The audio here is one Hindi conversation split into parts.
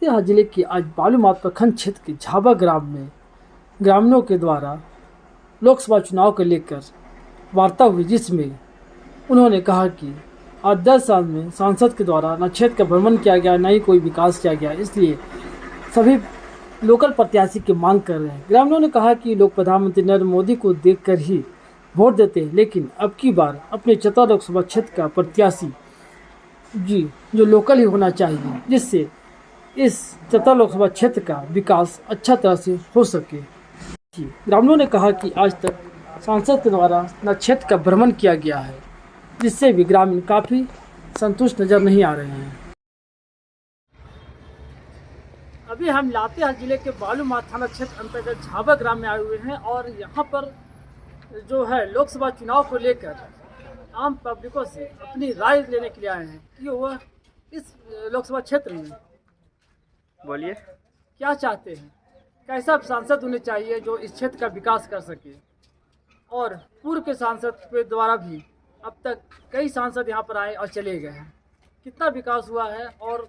लातेहार जिले के आज बालूमाथ प्रखंड क्षेत्र के झाबा ग्राम में ग्रामीणों के द्वारा लोकसभा चुनाव को लेकर वार्ता हुई, जिसमें उन्होंने कहा कि आज 10 साल में सांसद के द्वारा न क्षेत्र का भ्रमण किया गया, न ही कोई विकास किया गया, इसलिए सभी लोकल प्रत्याशी की मांग कर रहे हैं। ग्रामीणों ने कहा कि लोग प्रधानमंत्री नरेंद्र मोदी को देखकर ही वोट देते हैं, लेकिन अब की बार अपने चतरा लोकसभा क्षेत्र का प्रत्याशी जी जो लोकल ही होना चाहिए, जिससे इस चतरा लोकसभा क्षेत्र का विकास अच्छा तरह से हो सके। ग्रामीणों ने कहा कि आज तक सांसद के द्वारा न क्षेत्र का भ्रमण किया गया है, जिससे भी ग्रामीण काफ़ी संतुष्ट नजर नहीं आ रहे हैं। अभी हम लातेहार जिले के बालूमाथ थाना क्षेत्र अंतर्गत झाबा ग्राम में आए हुए हैं और यहाँ पर जो है लोकसभा चुनाव को लेकर आम पब्लिकों से अपनी राय लेने के लिए आए हैं कि वह इस लोकसभा क्षेत्र में बोलिए क्या चाहते हैं, कैसा सांसद होने चाहिए जो इस क्षेत्र का विकास कर सके। और पूर्व के सांसद के द्वारा भी अब तक कई सांसद यहाँ पर आए और चले गए हैं, कितना विकास हुआ है और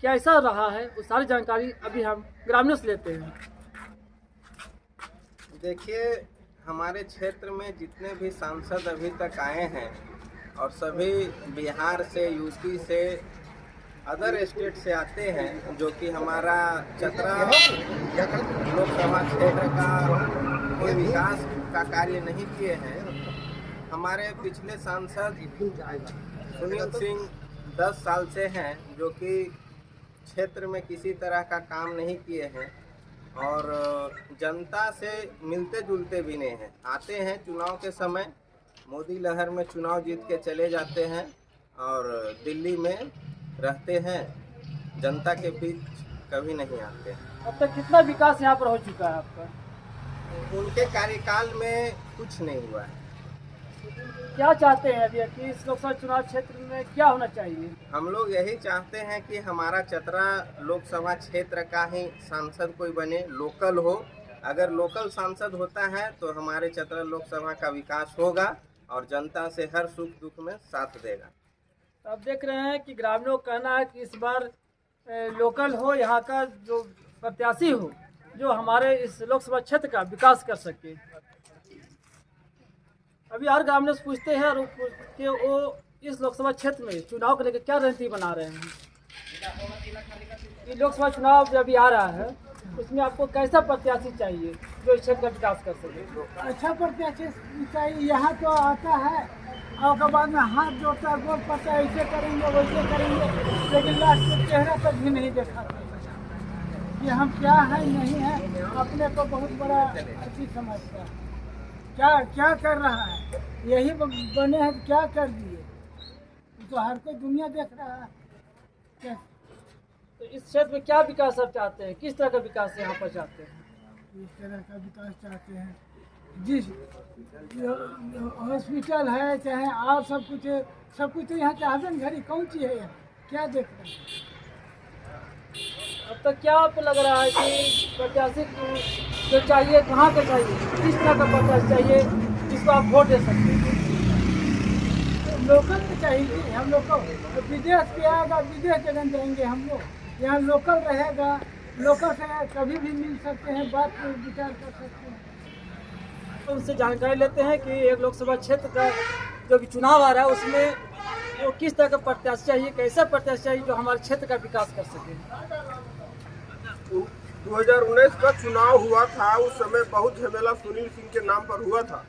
कैसा रहा है, वो सारी जानकारी अभी हम ग्रामीणों से लेते हैं। देखिए, हमारे क्षेत्र में जितने भी सांसद अभी तक आए हैं और सभी बिहार से, यूपी से, अदर स्टेट से आते हैं, जो कि हमारा चतरा लोकसभा क्षेत्र का कोई विकास का कार्य नहीं किए हैं। हमारे पिछले सांसद सुनील सिंह 10 साल से हैं, जो कि क्षेत्र में किसी तरह का काम नहीं किए हैं और जनता से मिलते जुलते भी नहीं हैं। आते हैं चुनाव के समय, मोदी लहर में चुनाव जीत के चले जाते हैं और दिल्ली में रहते हैं, जनता के बीच कभी नहीं आते हैं। अब तक कितना विकास यहाँ पर हो चुका है आपका? उनके कार्यकाल में कुछ नहीं हुआ है। क्या चाहते हैं अभी कि इस लोकसभा चुनाव क्षेत्र में क्या होना चाहिए? हम लोग यही चाहते हैं कि हमारा चतरा लोकसभा क्षेत्र का ही सांसद कोई बने, लोकल हो। अगर लोकल सांसद होता है तो हमारे चतरा लोकसभा का विकास होगा और जनता से हर सुख दुख में साथ देगा। अब देख रहे हैं कि ग्रामीणों का कहना है कि इस बार लोकल हो, यहाँ का जो प्रत्याशी हो जो हमारे इस लोकसभा क्षेत्र का विकास कर सके। अभी हर ग्रामीणों से पूछते हैं और कि वो इस लोकसभा क्षेत्र में चुनाव को लेकर क्या रणनीति बना रहे हैं। ये लोकसभा चुनाव जो अभी आ रहा है उसमें आपको कैसा प्रत्याशी चाहिए जो इस क्षेत्र का विकास कर सके? अच्छा प्रत्याशी चाहिए। यहाँ तो आता है और उसके बाद में हाथ जोड़ता है, बोल पड़ता है ऐसे करेंगे वैसे करेंगे, लेकिन लास्ट में चेहरा तक भी नहीं दिखाते कि हम क्या है नहीं है। अपने को बहुत बड़ा अच्छी समझता है। क्या कर रहा है, यही बने हैं, क्या कर दिए, तो हर कोई दुनिया देख रहा है। क्या तो इस क्षेत्र में क्या विकास आप चाहते हैं, किस तरह का विकास यहाँ पर चाहते हैं? इस तरह का विकास चाहते हैं, जिस हॉस्पिटल है चाहे और सब कुछ तो यहाँ चाहते हैं। घड़ी कौन चीज़ है यहाँ, क्या देख रहे हैं? अब तक क्या आपको लग रहा है कि प्रत्याशी जो चाहिए कहाँ का चाहिए, किस तरह का प्रत्याशी चाहिए जिसको आप वोट दे सकते हैं? लोकल तो चाहिए हम लोग को। विदेश के आएगा, विदेश जगह जाएंगे हम लोग। यहाँ लोकल रहेगा, लोकल से कभी भी मिल सकते हैं, बात पर विचार कर सकते हैं। तो उनसे जानकारी लेते हैं कि एक लोकसभा क्षेत्र का जो भी चुनाव आ रहा है उसमें वो किस तरह का प्रत्याशी चाहिए, कैसा प्रत्याशी चाहिए जो हमारे क्षेत्र का विकास कर सके। 2019 का चुनाव हुआ था, उस समय बहुत झमेला सुनील सिंह के नाम पर हुआ था,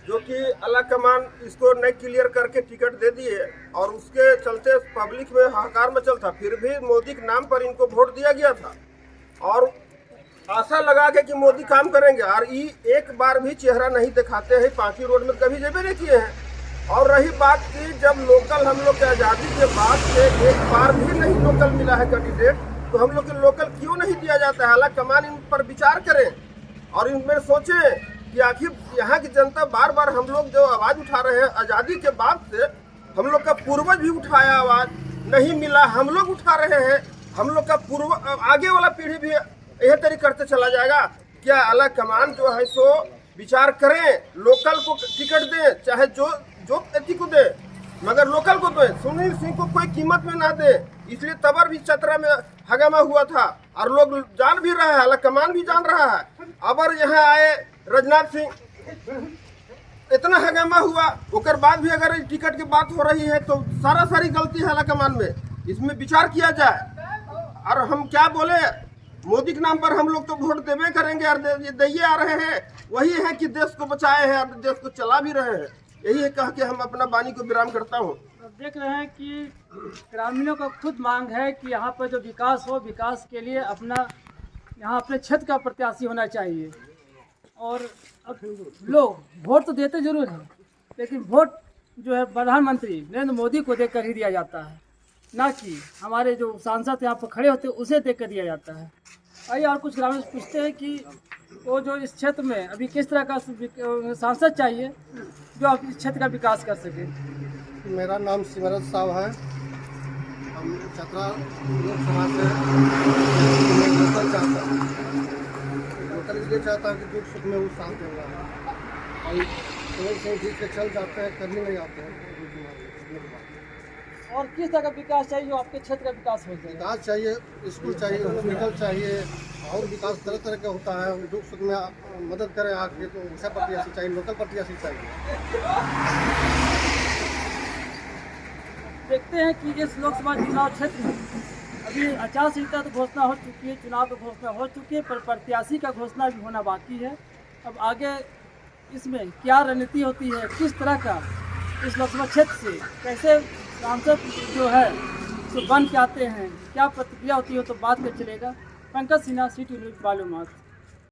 जो कि आलाकमान इसको नहीं क्लियर करके टिकट दे दिए और उसके चलते पब्लिक में हाहाकार मचल था। फिर भी मोदी के नाम पर इनको वोट दिया गया था और आशा लगा के कि मोदी काम करेंगे, और ये एक बार भी चेहरा नहीं दिखाते हैं। पांकी रोड में कभी जेबे नहीं किए हैं। और रही बात की जब लोकल हम लोग के आज़ादी के बाद से एक बार भी नहीं लोकल मिला है कैंडिडेट, तो हम लोग के लोकल क्यों नहीं दिया जाता है? हालांकि इन पर विचार करें और इनमें सोचें कि आखिर यहाँ की जनता बार बार हम लोग जो आवाज़ उठा रहे हैं आज़ादी के बाद से, हम लोग का पूर्वज भी उठाया, आवाज़ नहीं मिला, हम लोग उठा रहे हैं। हम लोग का आगे वाला पीढ़ी भी यह तरीके करते चला जाएगा। क्या आला कमान जो है सो विचार करें, लोकल को टिकट दें, चाहे जो एथी को दे, मगर लोकल को तो सुनील सिंह को कोई कीमत में ना दे, इसलिए तबर भी चतरा में हंगामा हुआ था और लोग जान भी रहा है, अलग कमान भी जान रहा है। अबर यहाँ आए राजनाथ सिंह, इतना हंगामा हुआ, उसके बाद भी अगर टिकट की बात हो रही है तो सारी गलती है अलग कमान में, इसमें विचार किया जाए। और हम क्या बोले, मोदी के नाम पर हम लोग तो वोट देवे करेंगे और दिए आ रहे हैं, वही है कि देश को बचाए हैं और देश को चला भी रहे हैं। यही कह के हम अपना वाणी को विराम करता हूँ। अब देख रहे हैं कि ग्रामीणों का खुद मांग है कि यहाँ पर जो विकास हो, विकास के लिए यहाँ अपने क्षेत्र का प्रत्याशी होना चाहिए। और अब लोग वोट तो देते जरूर हैं, लेकिन वोट जो है प्रधानमंत्री नरेंद्र मोदी को देकर ही दिया जाता है, ना कि हमारे जो सांसद यहाँ पर खड़े होते हैं उसे देकर दिया जाता है। आइए और कुछ ग्रामीण पूछते हैं कि वो जो इस क्षेत्र में अभी किस तरह का सांसद चाहिए जो इस क्षेत्र का विकास कर सके। मेरा नाम सिमरत साहब है। हम चतरा लोकसभा से लोकल चाहता हूँ, लोकल इसलिए चाहता हूँ कि दुख सुख में वो साथ दे रहा है और थोड़े से ठीक से चल जाते हैं, करने नहीं आते हैं। और किस तरह का विकास चाहिए जो आपके क्षेत्र का विकास हो जाए। विकास चाहिए, स्कूल चाहिए, हॉस्पिटल चाहिए और विकास तरह तरह का होता है। दुख सुख में मदद करें आके, तो वैसा प्रत्याशी चाहिए, लोकल प्रत्याशी चाहिए। देखते हैं कि इस लोकसभा चुनाव क्षेत्र में अभी आचार संहिता तो घोषणा हो चुकी है, चुनाव की घोषणा हो चुकी है, पर प्रत्याशी का घोषणा भी होना बाकी है। अब आगे इसमें क्या रणनीति होती है, किस तरह का इस लोकसभा क्षेत्र से कैसे सांसद जो है तो बन के आते हैं, क्या प्रतिक्रिया होती है, तो बात कर चलेगा। पंकज सिन्हा, सिटी न्यूज़ मालूमात।